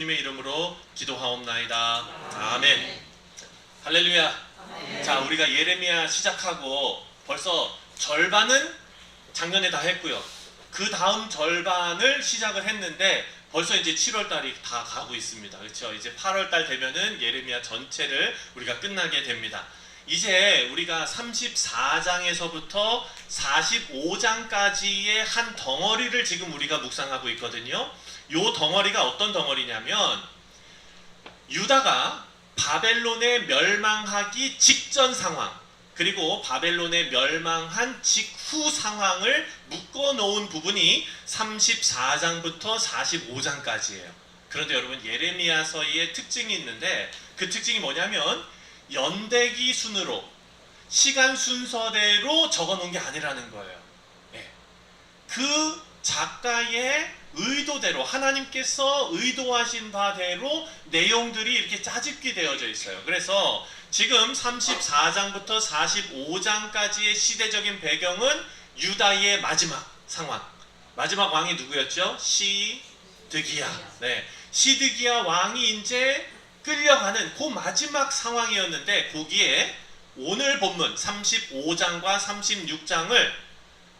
주님의 이름으로 기도하옵나이다. 아멘. 할렐루야. 자, 우리가 예레미야 시작하고 벌써 절반은 작년에 다 했고요. 그 다음 절반을 시작을 했는데 벌써 이제 7월 달이 다 가고 있습니다. 그렇죠? 이제 8월 달 되면은 예레미야 전체를 우리가 끝나게 됩니다. 이제 우리가 34장에서부터 45장까지의 한 덩어리를 지금 우리가 묵상하고 있거든요. 요 덩어리가 어떤 덩어리냐면 유다가 바벨론에 멸망하기 직전 상황, 그리고 바벨론에 멸망한 직후 상황을 묶어놓은 부분이 34장부터 45장까지예요. 그런데 여러분, 예레미야서의 특징이 있는데 그 특징이 뭐냐면 연대기 순으로 시간 순서대로 적어놓은 게 아니라는 거예요. 그 작가의 의도대로, 하나님께서 의도하신 바대로 내용들이 이렇게 짜집기 되어져 있어요. 그래서 지금 34장부터 45장까지의 시대적인 배경은 유다의 마지막 상황. 마지막 왕이 누구였죠? 시드기야. 네, 시드기야 왕이 이제 끌려가는 그 마지막 상황이었는데, 거기에 오늘 본문 35장과 36장을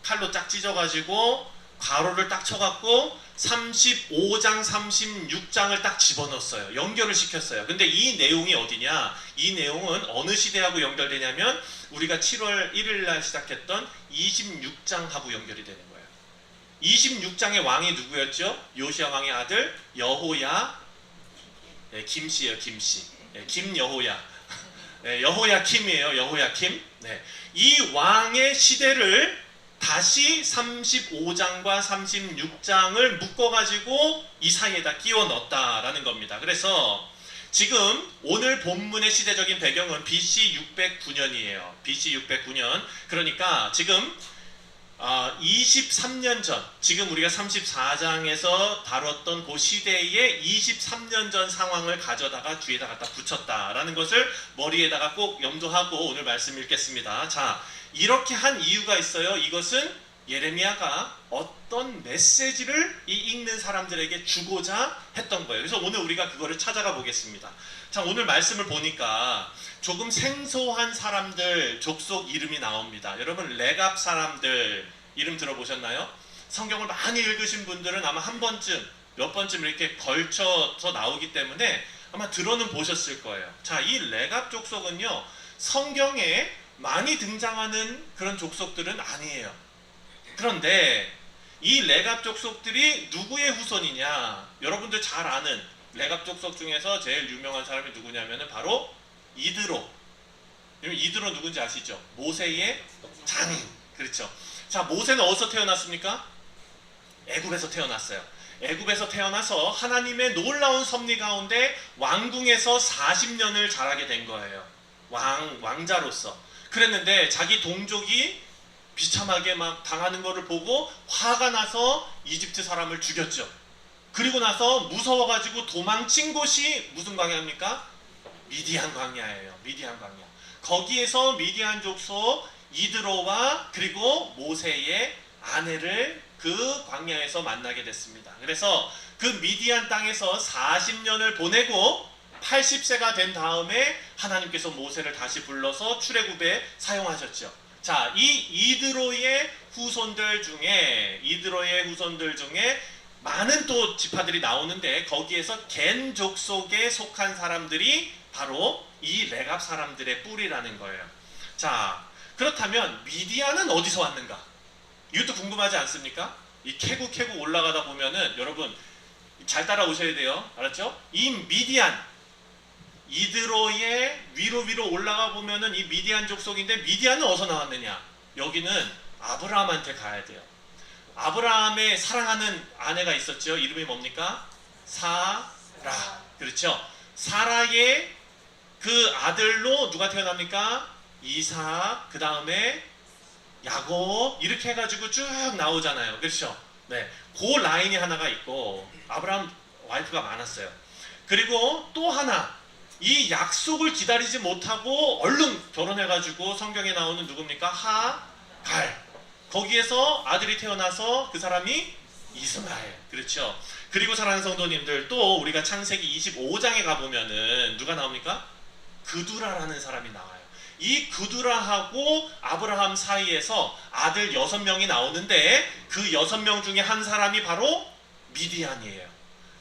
칼로 딱 찢어가지고 가로를 딱 쳐갖고 35장, 36장을 딱 집어넣었어요. 연결을 시켰어요. 근데 이 내용이 어디냐? 이 내용은 어느 시대하고 연결되냐면 우리가 7월 1일 날 시작했던 26장하고 연결이 되는 거예요. 26장의 왕이 누구였죠? 요시야 왕의 아들 여호야, 김씨예요. 김씨. 김여호야. 여호야킴이에요. 여호야킴. 이 왕의 시대를 다시 35장과 36장을 묶어가지고 이 사이에다 끼워 넣었다라는 겁니다. 그래서 지금 오늘 본문의 시대적인 배경은 BC 609년이에요. BC 609년. 그러니까 지금 23년 전, 지금 우리가 34장에서 다뤘던 그 시대의 23년 전 상황을 가져다가 뒤에다 갖다 붙였다라는 것을 머리에다가 꼭 염두하고 오늘 말씀 읽겠습니다. 자, 이렇게 한 이유가 있어요. 이것은 예레미야가 어떤 메시지를 이 읽는 사람들에게 주고자 했던 거예요. 그래서 오늘 우리가 그거를 찾아가 보겠습니다. 자, 오늘 말씀을 보니까 조금 생소한 사람들 족속 이름이 나옵니다. 여러분, 레갑 사람들 이름 들어보셨나요? 성경을 많이 읽으신 분들은 아마 한 번쯤, 몇 번쯤 이렇게 걸쳐서 나오기 때문에 아마 들어는 보셨을 거예요. 자, 이 레갑 족속은요, 성경에 많이 등장하는 그런 족속들은 아니에요. 그런데 이 레갑 족속들이 누구의 후손이냐? 여러분들 잘 아는 레갑 족속 중에서 제일 유명한 사람이 누구냐면 바로 이드로. 이드로 누군지 아시죠? 모세의 장인. 그렇죠. 자, 모세는 어디서 태어났습니까? 애굽에서 태어났어요. 애굽에서 태어나서 하나님의 놀라운 섭리 가운데 왕궁에서 40년을 자라게 된 거예요. 왕자로서. 그랬는데 자기 동족이 비참하게 막 당하는 것을 보고 화가 나서 이집트 사람을 죽였죠. 그리고 나서 무서워가지고 도망친 곳이 무슨 광야입니까? 미디안 광야예요. 미디안 광야. 거기에서 미디안 족속 이드로와 그리고 모세의 아내를 그 광야에서 만나게 됐습니다. 그래서 그 미디안 땅에서 40년을 보내고 80세가 된 다음에 하나님께서 모세를 다시 불러서 출애굽에 사용하셨죠. 자, 이 이드로의 후손들 중에 많은 또 지파들이 나오는데 거기에서 겐 족속에 속한 사람들이 바로 이 레갑 사람들의 뿌리라는 거예요. 자, 그렇다면 미디안은 어디서 왔는가? 이것도 궁금하지 않습니까? 이 캐고 올라가다 보면은 여러분 잘 따라오셔야 돼요. 알았죠? 이 미디안, 이드로의 위로 올라가 보면은 이 미디안 족속인데 미디안은 어디서 나왔느냐? 여기는 아브라함한테 가야 돼요. 아브라함의 사랑하는 아내가 있었죠. 이름이 뭡니까? 사라. 그렇죠. 사라의 그 아들로 누가 태어납니까? 이삭, 그 다음에 야곱, 이렇게 해가지고 쭉 나오잖아요. 그렇죠. 네, 그 라인이 하나가 있고 아브라함 와이프가 많았어요. 그리고 또 하나, 이 약속을 기다리지 못하고 얼른 결혼해가지고 성경에 나오는 누굽니까? 하갈. 거기에서 아들이 태어나서 그 사람이 이스마엘. 그렇죠. 그리고 사랑하는 성도님들, 또 우리가 창세기 25장에 가보면은 누가 나옵니까? 그두라라는 사람이 나와요. 이 그두라하고 아브라함 사이에서 아들 6명이 나오는데 그 6명 중에 한 사람이 바로 미디안이에요.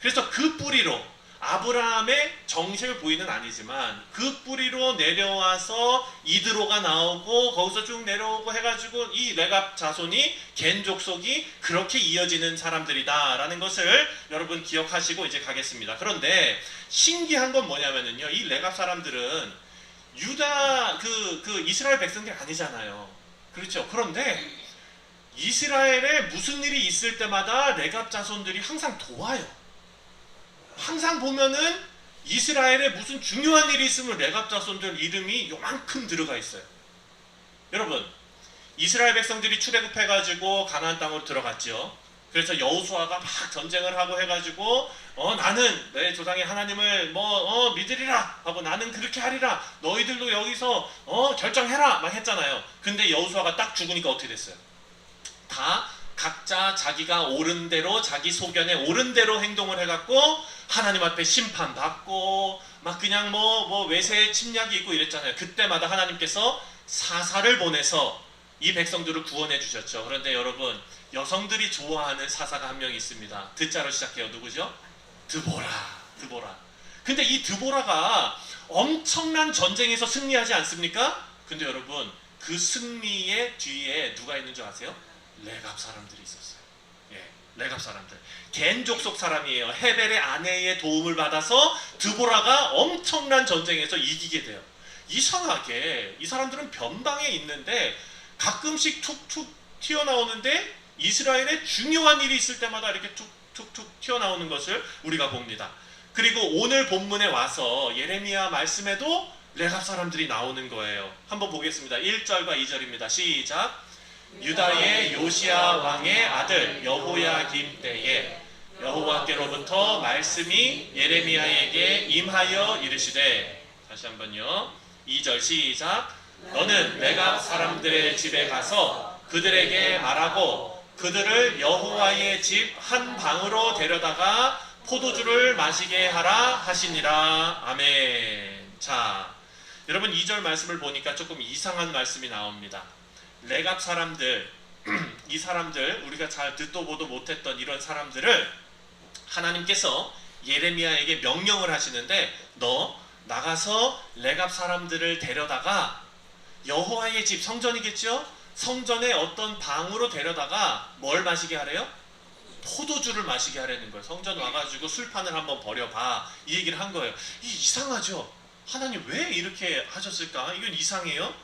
그래서 그 뿌리로, 아브라함의 정식을 보이는 아니지만 그 뿌리로 내려와서 이드로가 나오고 거기서 쭉 내려오고 해가지고 이 레갑 자손이 겐 족속이 그렇게 이어지는 사람들이다 라는 것을 여러분 기억하시고 이제 가겠습니다. 그런데 신기한 건 뭐냐면요, 이 레갑 사람들은 유다 그 이스라엘 백성들이 아니잖아요. 그렇죠. 그런데 이스라엘에 무슨 일이 있을 때마다 레갑 자손들이 항상 도와요. 항상 보면은 이스라엘에 무슨 중요한 일이 있으면 레갑 자손들 이름이 요만큼 들어가 있어요. 여러분, 이스라엘 백성들이 출애굽해가지고 가나안 땅으로 들어갔죠. 그래서 여호수아가 막 전쟁을 하고 해가지고 나는 내 조상의 하나님을 믿으리라 하고 나는 그렇게 하리라, 너희들도 여기서 결정해라 막 했잖아요. 근데 여호수아가 딱 죽으니까 어떻게 됐어요? 다 각자 자기가 옳은 대로, 자기 소견에 옳은 대로 행동을 해갖고 하나님 앞에 심판받고 막 그냥 외세의 침략이 있고 이랬잖아요. 그때마다 하나님께서 사사를 보내서 이 백성들을 구원해 주셨죠. 그런데 여러분, 여성들이 좋아하는 사사가 한 명 있습니다. 드자로 시작해요. 누구죠? 드보라. 근데 이 드보라가 엄청난 전쟁에서 승리하지 않습니까? 근데 여러분, 그 승리의 뒤에 누가 있는 줄 아세요? 레갑 사람들이 있었어요. 예, 레갑 사람들. 겐 족속 사람이에요. 헤벨의 아내의 도움을 받아서 드보라가 엄청난 전쟁에서 이기게 돼요. 이상하게 이 사람들은 변방에 있는데 가끔씩 툭툭 튀어나오는데 이스라엘에 중요한 일이 있을 때마다 이렇게 툭툭툭 튀어나오는 것을 우리가 봅니다. 그리고 오늘 본문에 와서 예레미야 말씀에도 레갑 사람들이 나오는 거예요. 한번 보겠습니다. 1절과 2절입니다. 시작. 유다의 요시야 왕의 아들 여호야김 때에 여호와께로부터 말씀이 예레미야에게 임하여 이르시되, 다시 한번요. 2절 시작. 너는 레갑 사람들의 집에 가서 그들에게 말하고 그들을 여호와의 집 한 방으로 데려다가 포도주를 마시게 하라 하시니라. 아멘. 자, 여러분 2절 말씀을 보니까 조금 이상한 말씀이 나옵니다. 레갑 사람들, 이 사람들, 우리가 잘 듣도 보도 못했던 이런 사람들을 하나님께서 예레미야에게 명령을 하시는데, 너 나가서 레갑 사람들을 데려다가 여호와의 집, 성전이겠죠? 성전의 어떤 방으로 데려다가 뭘 마시게 하래요? 포도주를 마시게 하라는 거예요. 성전 와가지고 술판을 한번 벌여봐, 이 얘기를 한 거예요. 이상하죠? 하나님 왜 이렇게 하셨을까? 이건 이상해요.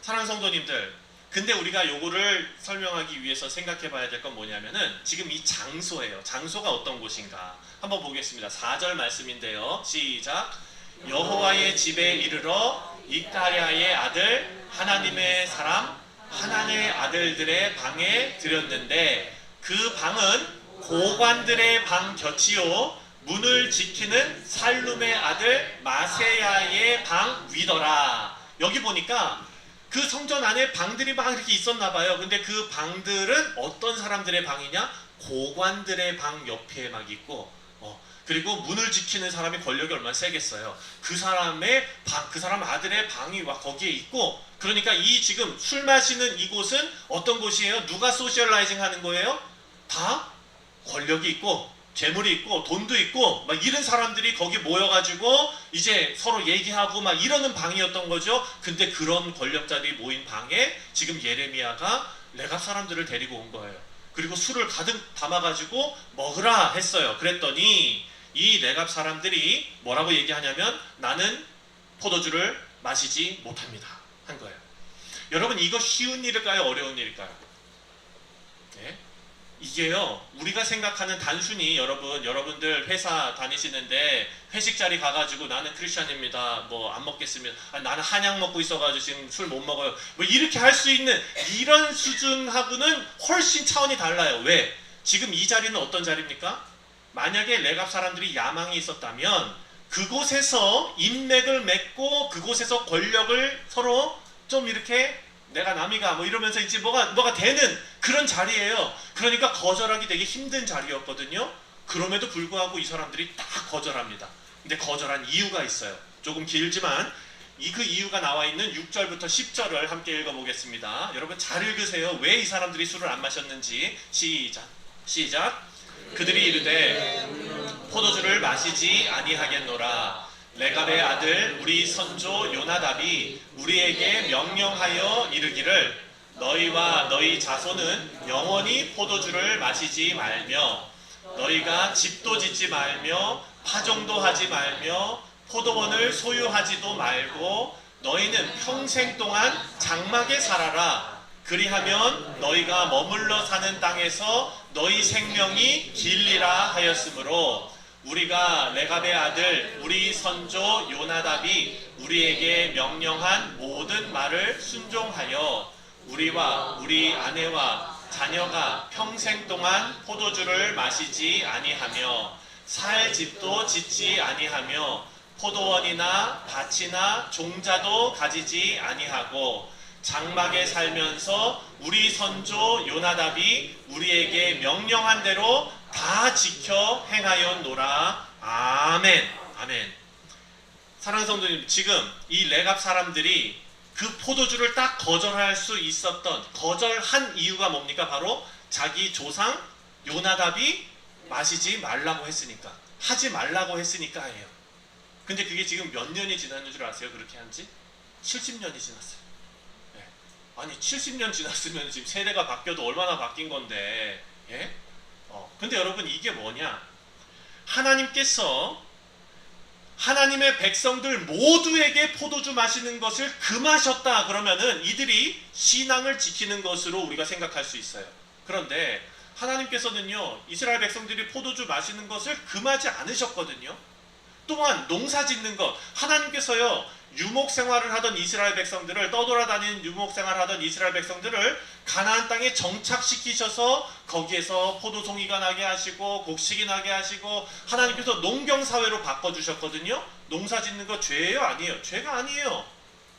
사랑하는 성도님들, 근데 우리가 요거를 설명하기 위해서 생각해 봐야 될 건 뭐냐면은 지금 이 장소예요. 장소가 어떤 곳인가 한번 보겠습니다. 4절 말씀인데요. 시작. 여호와의 집에 이르러 익다랴의 아들 하나님의 사람 하나님의 아들들의 방에 들였는데, 그 방은 고관들의 방 곁이요 문을 지키는 살룸의 아들 마세야의 방 위더라. 여기 보니까 그 성전 안에 방들이 막 이렇게 있었나 봐요. 근데 그 방들은 어떤 사람들의 방이냐? 고관들의 방 옆에 막 있고, 그리고 문을 지키는 사람의 권력이 얼마나 세겠어요. 그 사람의 방, 그 사람 아들의 방이 막 거기에 있고, 그러니까 이 지금 술 마시는 이곳은 어떤 곳이에요? 누가 소셜라이징 하는 거예요? 다 권력이 있고 재물이 있고 돈도 있고 막 이런 사람들이 거기 모여가지고 이제 서로 얘기하고 막 이러는 방이었던 거죠. 근데 그런 권력자들이 모인 방에 지금 예레미야가 레갑 사람들을 데리고 온 거예요. 그리고 술을 가득 담아가지고 먹으라 했어요. 그랬더니 이 레갑 사람들이 뭐라고 얘기하냐면, 나는 포도주를 마시지 못합니다 한 거예요. 여러분, 이거 쉬운 일일까요? 어려운 일일까요? 네? 이게요, 우리가 생각하는 단순히 여러분들 회사 다니시는데 회식 자리 가가지고 나는 크리스찬입니다, 안 먹겠습니다, 나는 한약 먹고 있어가지고 지금 술 못 먹어요, 이렇게 할 수 있는 이런 수준하고는 훨씬 차원이 달라요. 왜? 지금 이 자리는 어떤 자리입니까? 만약에 레갑 사람들이 야망이 있었다면 그곳에서 인맥을 맺고 그곳에서 권력을 서로 좀 이렇게 내가 남이가 뭐 이러면서 이제 뭐가 되는 그런 자리예요. 그러니까 거절하기 되게 힘든 자리였거든요. 그럼에도 불구하고 이 사람들이 다 거절합니다. 근데 거절한 이유가 있어요. 조금 길지만 그 이유가 나와 있는 6절부터 10절을 함께 읽어보겠습니다. 여러분 잘 읽으세요. 왜 이 사람들이 술을 안 마셨는지. 시작. 그들이 이르되 포도주를 마시지 아니하겠노라. 레갑의 아들 우리 선조 요나답이 우리에게 명령하여 이르기를 너희와 너희 자손은 영원히 포도주를 마시지 말며 너희가 집도 짓지 말며 파종도 하지 말며 포도원을 소유하지도 말고 너희는 평생 동안 장막에 살아라. 그리하면 너희가 머물러 사는 땅에서 너희 생명이 길리라 하였으므로 우리가 레갑의 아들 우리 선조 요나답이 우리에게 명령한 모든 말을 순종하여 우리와 우리 아내와 자녀가 평생 동안 포도주를 마시지 아니하며 살 집도 짓지 아니하며 포도원이나 밭이나 종자도 가지지 아니하고 장막에 살면서 우리 선조 요나답이 우리에게 명령한 대로 다 지켜 행하였노라. 아멘. 아멘. 사랑하는 성도님, 지금 이 레갑 사람들이 그 포도주를 딱 거절할 수 있었던 거절한 이유가 뭡니까? 바로 자기 조상 요나답이 마시지 말라고 했으니까, 하지 말라고 했으니까예요. 근데 그게 지금 몇 년이 지난 줄 아세요? 그렇게 한지? 70년이 지났어요. 네. 아니 70년 지났으면 지금 세대가 바뀌어도 얼마나 바뀐 건데, 예? 근데 여러분 이게 뭐냐? 하나님께서 하나님의 백성들 모두에게 포도주 마시는 것을 금하셨다 그러면은 이들이 신앙을 지키는 것으로 우리가 생각할 수 있어요. 그런데 하나님께서는요, 이스라엘 백성들이 포도주 마시는 것을 금하지 않으셨거든요. 또한 농사 짓는 것, 하나님께서요 유목 생활을 하던 이스라엘 백성들을, 떠돌아다니는 유목 생활을 하던 이스라엘 백성들을 가나안 땅에 정착시키셔서 거기에서 포도송이가 나게 하시고 곡식이 나게 하시고 하나님께서 농경사회로 바꿔주셨거든요. 농사 짓는 거 죄예요? 아니에요? 죄가 아니에요.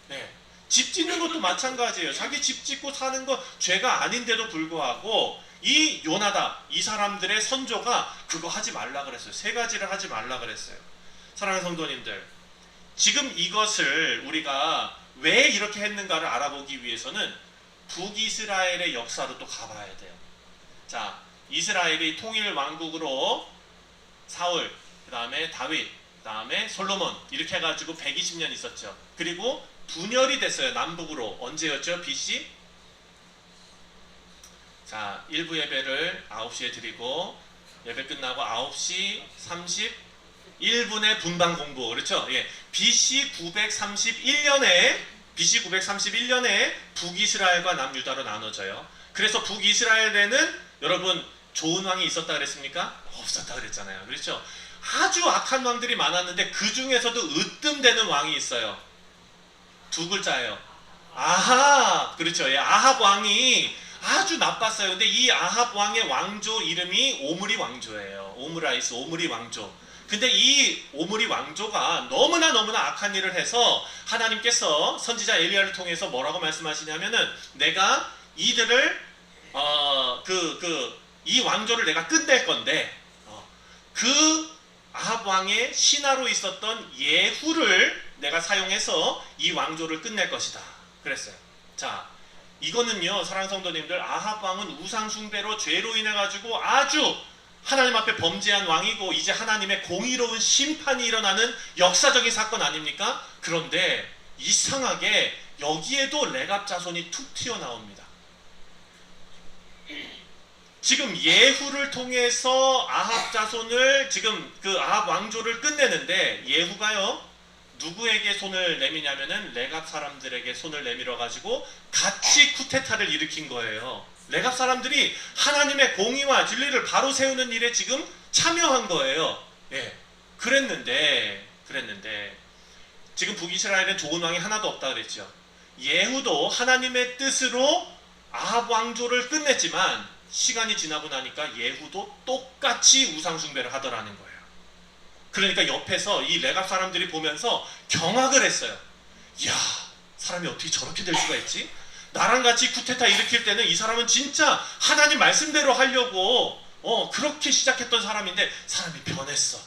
네. 집 짓는 것도 마찬가지예요. 자기 집 짓고 사는 거 죄가 아닌데도 불구하고 이 요나답, 이 사람들의 선조가 그거 하지 말라 그랬어요. 세 가지를 하지 말라 그랬어요. 사랑하는 성도님들, 지금 이것을 우리가 왜 이렇게 했는가를 알아보기 위해서는 북이스라엘의 역사로 또 가봐야 돼요. 자, 이스라엘이 통일 왕국으로 사울, 그 다음에 다윗, 그 다음에 솔로몬 이렇게 해가지고 120년 있었죠. 그리고 분열이 됐어요. 남북으로. 언제였죠? BC? 자, 1부 예배를 9시에 드리고 예배 끝나고 9시 31분에 분방 공부. 그렇죠? 예. BC 931년에 북이스라엘과 남유다로 나눠져요. 그래서 북이스라엘에는 여러분 좋은 왕이 있었다 그랬습니까? 없었다 그랬잖아요. 그렇죠? 아주 악한 왕들이 많았는데 그 중에서도 으뜸되는 왕이 있어요. 두 글자예요. 아합. 그렇죠? 예. 아합 왕이 아주 나빴어요. 근데 이 아합 왕의 왕조 이름이 오므리 왕조예요. 오므리 왕조. 근데 이 오므리 왕조가 너무나 악한 일을 해서 하나님께서 선지자 엘리야를 통해서 뭐라고 말씀하시냐면은 내가 이들을 이 왕조를 내가 끝낼 건데 그 아합 왕의 신하로 있었던 예후를 내가 사용해서 이 왕조를 끝낼 것이다 그랬어요. 자, 이거는요, 사랑하는 성도님들, 아합 왕은 우상 숭배로 죄로 인해 가지고 아주 하나님 앞에 범죄한 왕이고 이제 하나님의 공의로운 심판이 일어나는 역사적인 사건 아닙니까? 그런데 이상하게 여기에도 레갑 자손이 툭 튀어나옵니다. 지금 예후를 통해서 아합 자손을, 지금 그 아합 왕조를 끝내는데 예후가요 누구에게 손을 내미냐면은 레갑 사람들에게 손을 내밀어 가지고 같이 쿠데타를 일으킨 거예요. 레갑 사람들이 하나님의 공의와 진리를 바로 세우는 일에 지금 참여한 거예요. 예. 그랬는데 지금 북이스라엘엔 좋은 왕이 하나도 없다 그랬죠. 예후도 하나님의 뜻으로 아합 왕조를 끝냈지만 시간이 지나고 나니까 예후도 똑같이 우상 숭배를 하더라는 거예요. 그러니까 옆에서 이 레갑 사람들이 보면서 경악을 했어요. 이야, 사람이 어떻게 저렇게 될 수가 있지? 나랑 같이 쿠데타 일으킬 때는 이 사람은 진짜 하나님 말씀대로 하려고 그렇게 시작했던 사람인데 사람이 변했어.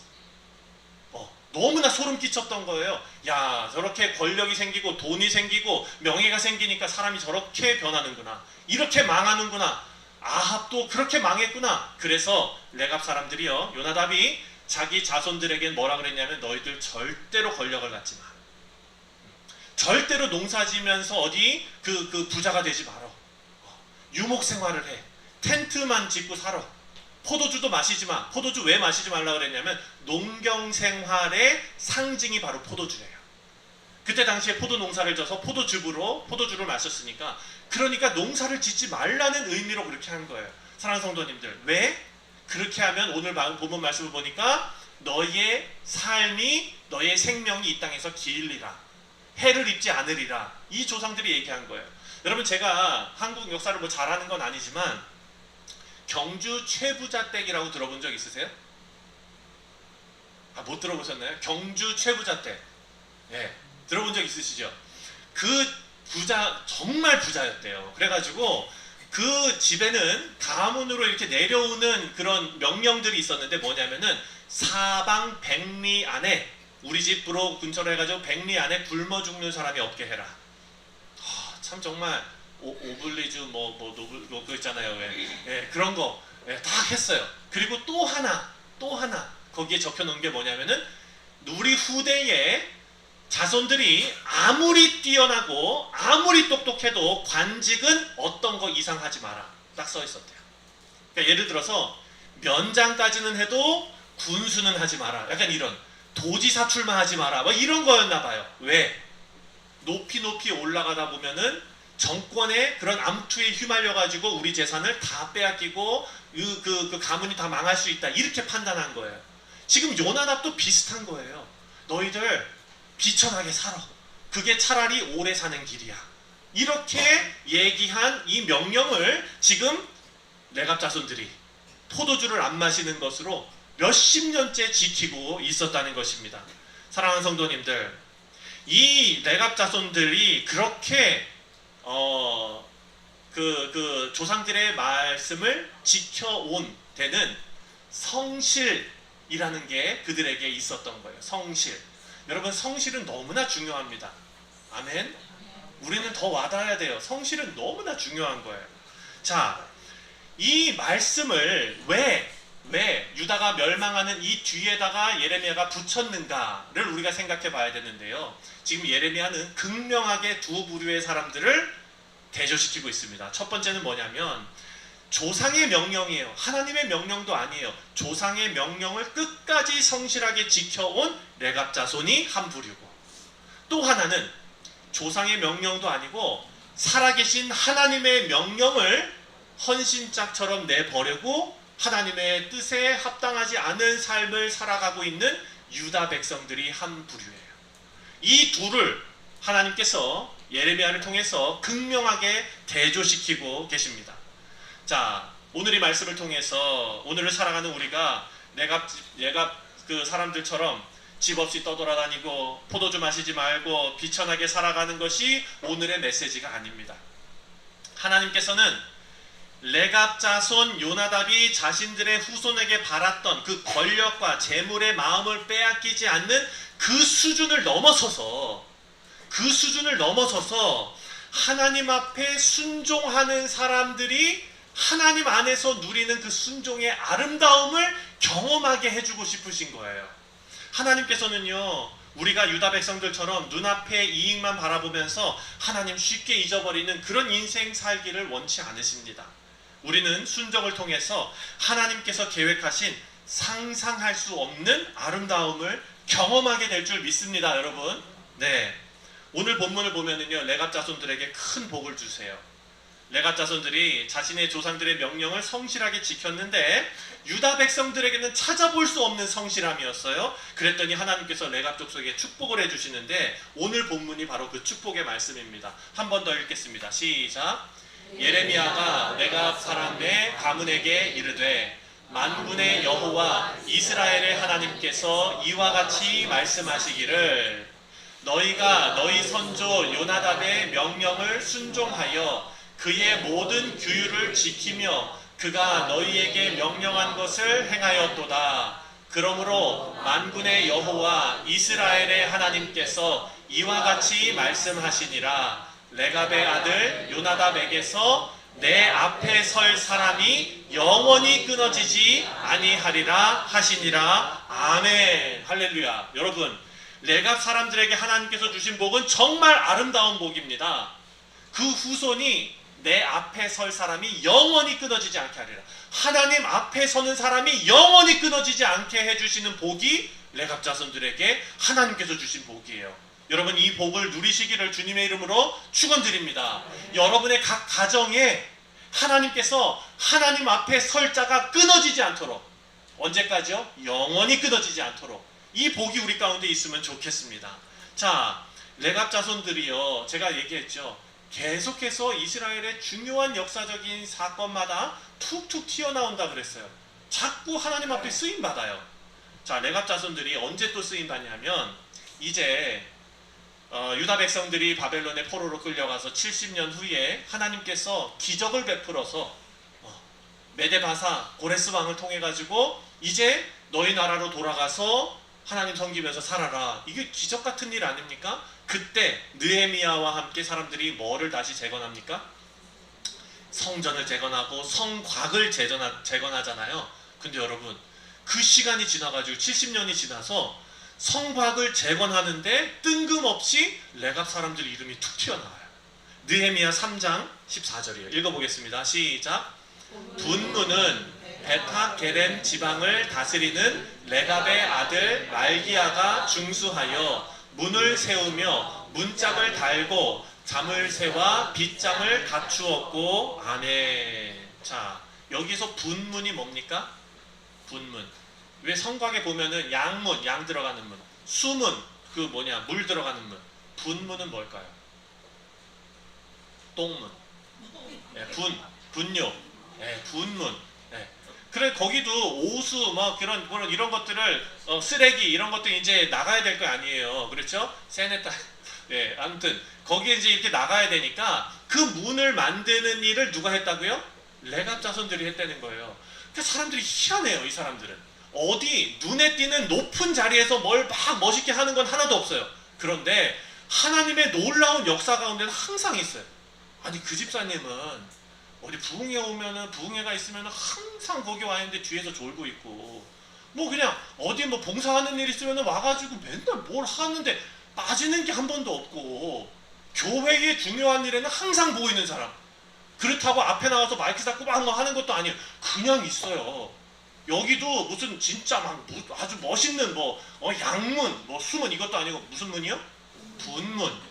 너무나 소름 끼쳤던 거예요. 야, 저렇게 권력이 생기고 돈이 생기고 명예가 생기니까 사람이 저렇게 변하는구나. 이렇게 망하는구나. 아합도 그렇게 망했구나. 그래서 레갑 사람들이요, 요나답이 자기 자손들에겐 뭐라 그랬냐면 너희들 절대로 권력을 갖지 마. 절대로 농사지면서 어디 그 부자가 되지 마라. 유목 생활을 해. 텐트만 짓고 살아. 포도주도 마시지 마. 포도주 왜 마시지 말라 그랬냐면 농경 생활의 상징이 바로 포도주예요. 그때 당시에 포도 농사를 져서 포도주를 마셨으니까, 그러니까 농사를 짓지 말라는 의미로 그렇게 한 거예요. 사랑하는 성도님들, 왜? 그렇게 하면 오늘 본문 말씀을 보니까 너희의 삶이, 너희의 생명이 이 땅에서 길리라, 해를 입지 않으리라, 이 조상들이 얘기한 거예요. 여러분, 제가 한국 역사를 뭐 잘하는 건 아니지만 경주 최부자댁이라고 들어본 적 있으세요? 못 들어보셨나요? 경주 최부자댁. 예, 들어본 적 있으시죠? 그 부자, 정말 부자였대요. 그래가지고 그 집에는 가문으로 이렇게 내려오는 그런 명령들이 있었는데 뭐냐면은 사방 100리 안에, 우리 집으로 근처로 해가지고 100리 안에 굶어 죽는 사람이 없게 해라. 참 정말 오블리주 그거 있잖아요. 예, 그런 거 다 했어요. 그리고 또 하나 거기에 적혀놓은 게 뭐냐면은 우리 후대에 자손들이 아무리 뛰어나고 아무리 똑똑해도 관직은 어떤 거 이상 하지 마라, 딱 써 있었대요. 그러니까 예를 들어서 면장까지는 해도 군수는 하지 마라, 약간 이런, 도지사 출마하지 마라, 뭐 이런 거였나 봐요. 왜? 높이 올라가다 보면은 정권의 그런 암투에 휘말려 가지고 우리 재산을 다 빼앗기고 그 가문이 다 망할 수 있다, 이렇게 판단한 거예요. 지금 요나답도 비슷한 거예요. 너희들 비천하게 살아. 그게 차라리 오래 사는 길이야. 이렇게 얘기한 이 명령을 지금 레갑 자손들이 포도주를 안 마시는 것으로 몇십 년째 지키고 있었다는 것입니다. 사랑하는 성도님들, 이 레갑 자손들이 그렇게 그 조상들의 말씀을 지켜온 데는 성실이라는 게 그들에게 있었던 거예요. 성실. 여러분, 성실은 너무나 중요합니다. 아멘. 우리는 더 와닿아야 돼요. 성실은 너무나 중요한 거예요. 자, 이 말씀을 왜 유다가 멸망하는 이 뒤에다가 예레미야가 붙였는가를 우리가 생각해 봐야 되는데요. 지금 예레미야는 극명하게 두 부류의 사람들을 대조시키고 있습니다. 첫 번째는 뭐냐면 조상의 명령이에요. 하나님의 명령도 아니에요. 조상의 명령을 끝까지 성실하게 지켜온 레갑 자손이 한 부류고, 또 하나는 조상의 명령도 아니고 살아계신 하나님의 명령을 헌신짝처럼 내버리고 하나님의 뜻에 합당하지 않은 삶을 살아가고 있는 유다 백성들이 한 부류예요. 이 둘을 하나님께서 예레미야를 통해서 극명하게 대조시키고 계십니다. 자, 오늘 이 말씀을 통해서 오늘을 살아가는 우리가 레갑 그 사람들처럼 집 없이 떠돌아다니고 포도주 마시지 말고 비천하게 살아가는 것이 오늘의 메시지가 아닙니다. 하나님께서는 레갑 자손 요나답이 자신들의 후손에게 바랐던 그 권력과 재물의 마음을 빼앗기지 않는 그 수준을 넘어서서 하나님 앞에 순종하는 사람들이 하나님 안에서 누리는 그 순종의 아름다움을 경험하게 해주고 싶으신 거예요. 하나님께서는요, 우리가 유다 백성들처럼 눈앞의 이익만 바라보면서 하나님 쉽게 잊어버리는 그런 인생 살기를 원치 않으십니다. 우리는 순종을 통해서 하나님께서 계획하신 상상할 수 없는 아름다움을 경험하게 될 줄 믿습니다, 여러분. 네, 오늘 본문을 보면은요, 레갑 자손들에게 큰 복을 주세요. 레갑 자손들이 자신의 조상들의 명령을 성실하게 지켰는데 유다 백성들에게는 찾아볼 수 없는 성실함이었어요. 그랬더니 하나님께서 레갑 족속에 축복을 해주시는데 오늘 본문이 바로 그 축복의 말씀입니다. 한 번 더 읽겠습니다. 시작. 예레미야가 레갑 사람의 가문에게 이르되 만군의 여호와 이스라엘의 하나님께서 이와 같이 말씀하시기를 너희가 너희 선조 요나답의 명령을 순종하여 그의 모든 규율을 지키며 그가 너희에게 명령한 것을 행하였도다. 그러므로 만군의 여호와 이스라엘의 하나님께서 이와 같이 말씀하시니라. 레갑의 아들 요나답에게서 내 앞에 설 사람이 영원히 끊어지지 아니하리라 하시니라. 아멘. 할렐루야. 여러분, 레갑 사람들에게 하나님께서 주신 복은 정말 아름다운 복입니다. 그 후손이 내 앞에 설 사람이 영원히 끊어지지 않게 하리라. 하나님 앞에 서는 사람이 영원히 끊어지지 않게 해주시는 복이 레갑 자손들에게 하나님께서 주신 복이에요. 여러분, 이 복을 누리시기를 주님의 이름으로 축원드립니다. 여러분의 각 가정에 하나님께서 하나님 앞에 설 자가 끊어지지 않도록, 언제까지요? 영원히 끊어지지 않도록 이 복이 우리 가운데 있으면 좋겠습니다. 자, 레갑 자손들이요, 제가 얘기했죠. 계속해서 이스라엘의 중요한 역사적인 사건마다 툭툭 튀어나온다 그랬어요. 자꾸 하나님 앞에 쓰임 받아요. 자, 레갑 자손들이 언제 또 쓰임 받냐면, 이제 유다 백성들이 바벨론의 포로로 끌려가서 70년 후에 하나님께서 기적을 베풀어서 메데바사 고레스 왕을 통해 가지고 이제 너희 나라로 돌아가서 하나님 섬기면서 살아라. 이게 기적 같은 일 아닙니까? 그때 느헤미야와 함께 사람들이 뭐를 다시 재건합니까? 성전을 재건하고 성곽을 재건하잖아요. 근데 여러분, 그 시간이 지나가지고 70년이 지나서 성곽을 재건하는데 뜬금없이 레갑 사람들 이름이 툭 튀어나와요. 느헤미야 3장 14절이에요. 읽어보겠습니다. 시작. 분문은 베타게렘 지방을 다스리는 레갑의 아들 말기야가 중수하여 문을 세우며 문짝을 달고 자물쇠와 빗장을 갖추었고. 아멘. 자, 여기서 분문이 뭡니까? 분문. 왜 성곽에 보면은 양문, 양 들어가는 문, 수문, 그 뭐냐, 물 들어가는 문. 분문은 뭘까요? 똥문. 네, 분뇨. 네, 분문. 네. 그래, 거기도 오수, 뭐 그런 이런 것들을 쓰레기 이런 것들 이제 나가야 될 거 아니에요. 그렇죠? 세네타. 네, 아무튼 거기에 이제 이렇게 나가야 되니까 그 문을 만드는 일을 누가 했다고요? 레갑 자손들이 했다는 거예요. 그러니까 사람들이 희한해요. 이 사람들은 어디 눈에 띄는 높은 자리에서 뭘 막 멋있게 하는 건 하나도 없어요. 그런데 하나님의 놀라운 역사 가운데는 항상 있어요. 아니, 그 집사님은 어디 부흥회 오면은, 부흥회가 있으면은 항상 거기 와 있는데 뒤에서 졸고 있고, 뭐 그냥 어디 뭐 봉사하는 일 있으면은 와가지고 맨날 뭘 하는데 빠지는 게 한 번도 없고, 교회의 중요한 일에는 항상 보고 있는 사람. 그렇다고 앞에 나와서 마이크 잡고 막 뭐 하는 것도 아니에요. 그냥 있어요. 여기도 무슨 진짜 막 아주 멋있는 뭐 양문, 뭐 수문 이것도 아니고 무슨 문이요? 분문.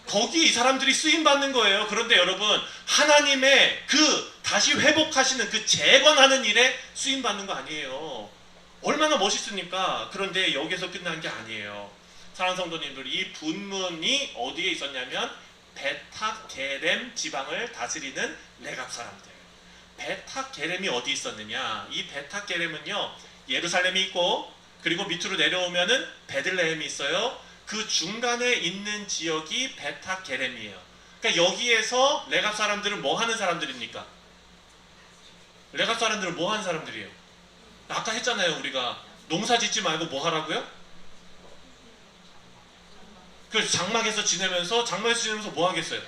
거기 이 사람들이 쓰임 받는 거예요. 그런데 여러분, 하나님의 그 다시 회복하시는 그 재건하는 일에 쓰임 받는 거 아니에요. 얼마나 멋있습니까? 그런데 여기서 끝난 게 아니에요. 사랑하는 성도님들, 이 분문이 어디에 있었냐면 베타게렘 지방을 다스리는 레갑 사람들. 베타게렘이 어디 있었느냐? 이 베타게렘은요, 예루살렘이 있고, 그리고 밑으로 내려오면은 베들레헴이 있어요. 그 중간에 있는 지역이 베타게렘이에요. 그러니까 여기에서 레갑 사람들은 뭐 하는 사람들입니까? 레갑 사람들은 뭐 하는 사람들이에요? 아까 했잖아요. 우리가 농사 짓지 말고 뭐 하라고요? 그래서 장막에서 지내면서 뭐 하겠어요?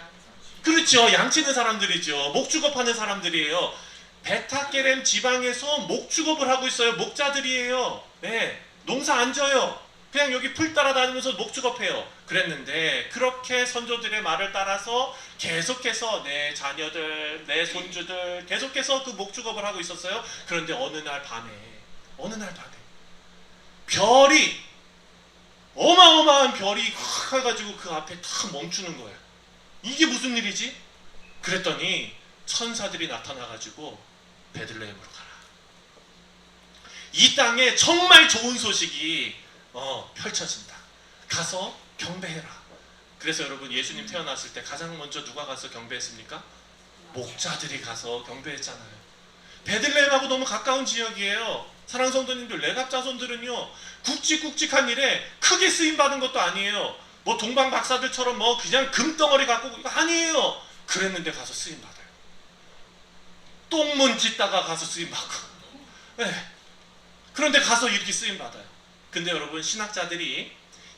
그렇죠. 양치는 사람들이죠. 목축업 하는 사람들이에요. 베타게렘 지방에서 목축업을 하고 있어요. 목자들이에요. 네, 농사 안 져요. 그냥 여기 풀 따라다니면서 목축업해요. 그랬는데 그렇게 선조들의 말을 따라서 계속해서 내 자녀들, 내 손주들 계속해서 그 목축업을 하고 있었어요. 그런데 어느 날 밤에 별이, 어마어마한 별이 확 해가지고 그 앞에 탁 멈추는 거예요. 이게 무슨 일이지? 그랬더니 천사들이 나타나가지고 베들레헴으로 가라. 이 땅에 정말 좋은 소식이 펼쳐진다. 가서 경배해라. 그래서 여러분, 예수님 태어났을 때 가장 먼저 누가 가서 경배했습니까? 목자들이 가서 경배했잖아요. 베들레헴하고 너무 가까운 지역이에요. 사랑하는 성도님들, 레갑 자손들은요, 굵직굵직한 일에 크게 쓰임받은 것도 아니에요. 뭐 동방 박사들처럼 뭐 그냥 금덩어리 갖고 이거 아니에요. 그랬는데 가서 쓰임 받아요. 똥문 짓다가 가서 쓰임 받고. 네. 그런데 가서 이렇게 쓰임 받아요. 근데 여러분, 신학자들이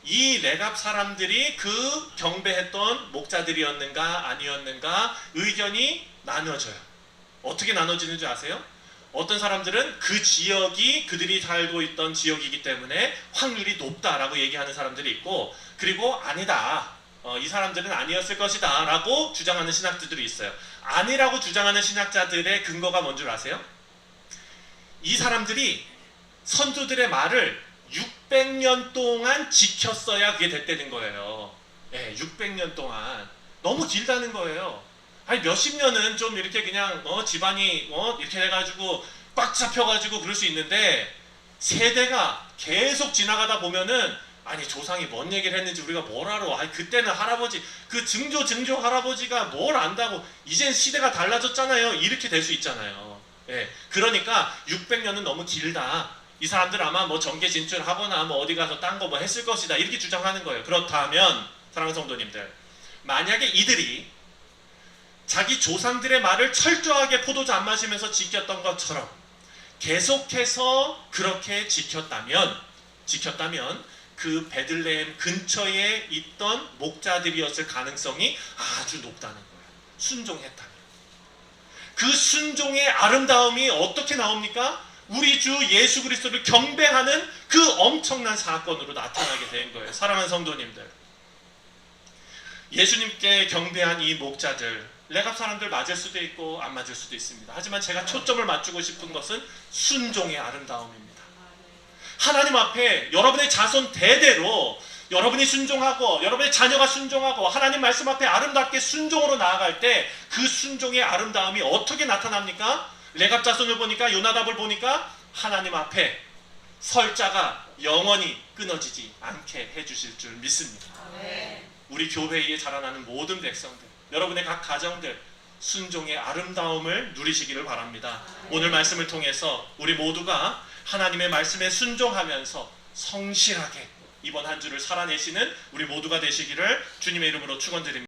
이 레갑 사람들이 그 경배했던 목자들이었는가 아니었는가 의견이 나눠져요. 어떻게 나눠지는 줄 아세요? 어떤 사람들은 그 지역이 그들이 살고 있던 지역이기 때문에 확률이 높다라고 얘기하는 사람들이 있고, 그리고 아니다, 이 사람들은 아니었을 것이다 라고 주장하는 신학자들이 있어요. 아니라고 주장하는 신학자들의 근거가 뭔 줄 아세요? 이 사람들이 선조들의 말을 600년 동안 지켰어야 그게 됐다는 거예요. 예, 600년 동안. 너무 길다는 거예요. 아니 몇십 년은 좀 이렇게 그냥 집안이 이렇게 해가지고 꽉 잡혀가지고 그럴 수 있는데, 세대가 계속 지나가다 보면은 아니 조상이 뭔 얘기를 했는지 우리가 뭘 알아. 아니 그때는 할아버지 그 증조 할아버지가 뭘 안다고, 이젠 시대가 달라졌잖아요. 이렇게 될 수 있잖아요. 예, 그러니까 600년은 너무 길다. 이 사람들 아마 뭐 정계 진출하거나 뭐 어디 가서 딴 거 뭐 했을 것이다, 이렇게 주장하는 거예요. 그렇다면 사랑하는 성도님들, 만약에 이들이 자기 조상들의 말을 철저하게 포도주 안 마시면서 지켰던 것처럼 계속해서 그렇게 지켰다면 그 베들레헴 근처에 있던 목자들이었을 가능성이 아주 높다는 거예요. 순종했다면. 그 순종의 아름다움이 어떻게 나옵니까? 우리 주 예수 그리스도를 경배하는 그 엄청난 사건으로 나타나게 된 거예요. 사랑하는 성도님들, 예수님께 경배한 이 목자들, 레갑 사람들 맞을 수도 있고 안 맞을 수도 있습니다. 하지만 제가 초점을 맞추고 싶은 것은 순종의 아름다움입니다. 하나님 앞에 여러분의 자손 대대로 여러분이 순종하고 여러분의 자녀가 순종하고 하나님 말씀 앞에 아름답게 순종으로 나아갈 때 그 순종의 아름다움이 어떻게 나타납니까? 레갑 자손을 보니까, 요나답을 보니까 하나님 앞에 설 자가 영원히 끊어지지 않게 해주실 줄 믿습니다. 우리 교회에 자라나는 모든 백성들, 여러분의 각 가정들 순종의 아름다움을 누리시기를 바랍니다. 오늘 말씀을 통해서 우리 모두가 하나님의 말씀에 순종하면서 성실하게 이번 한 주를 살아내시는 우리 모두가 되시기를 주님의 이름으로 축원드립니다.